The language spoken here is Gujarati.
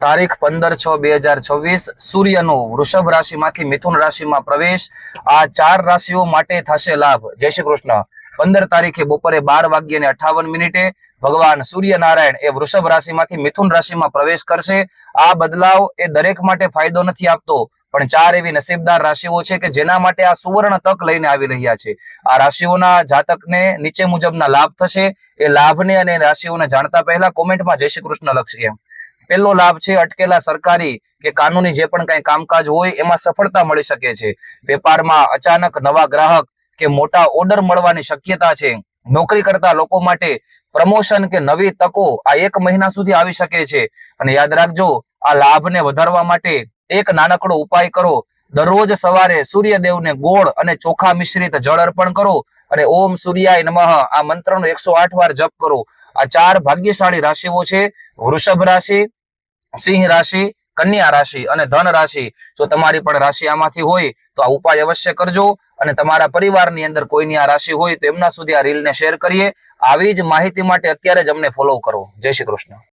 તારીખ 15/6/2026 સૂર્યનો વૃષભ રાશિમાંથી મિથુન રાશિમાં પ્રવેશ। આ 4 રાશિઓ માટે થશે લાભ। જય શ્રી કૃષ્ણ। 15 તારીખે બપોરે 12:58 ભગવાન સૂર્યનારાયણ એ વૃષભ રાશિમાંથી મિથુન રાશિમાં પ્રવેશ કરશે। આ બદલાવ એ દરેક માટે ફાયદો નથી આપતો, પણ 4 એવી નસીબદાર રાશિઓ છે કે જેના માટે આ સુવર્ણ તક લઈને આવી રહ્યા છે। આ રાશિઓના જાતકને નીચે મુજબના લાભ થશે। એ લાભને અને રાશિઓને જાણતા પહેલા કોમેન્ટમાં જય શ્રી કૃષ્ણ લખશે। પહેલો લાભ છે અટકેલા સરકારી કે કાનૂની જે પણ કંઈ કામકાજ હોય એમાં સફળતા મળી શકે છે। વેપારમાં અચાનક નવા ગ્રાહક કે મોટા ઓર્ડર મળવાની શક્યતા છે। નોકરી કરતા લોકો માટે પ્રમોશન કે નવી તકો આ 1 મહિના સુધી આવી શકે છે। અને યાદ રાખજો, આ લાભને વધારવા માટે એક નાનકડો ઉપાય કરો। દરરોજ સવારે સૂર્યદેવને ગોળ અને ચોખા મિશ્રિત જળ અર્પણ કરો અને ઓમ સૂર્યાય નમઃ આ મંત્રનો 108 વાર જપ કરો। આ 4 ભાગ્યશાળી રાશિઓ છે: વૃષભ રાશિ, સિંહ રાશિ, કન્યા રાશિ અને ધન રાશિ। જો તમારી પણ રાશિ આમાંથી હોય તો આ ઉપાય અવશ્ય કરજો અને તમારા પરિવારની અંદર કોઈની આ રાશિ હોય તો એમના સુધી આ રીલને શેર કરીએ। આવી જ માહિતી માટે અત્યારે જ અમને ફોલો કરો। જય શ્રી કૃષ્ણ।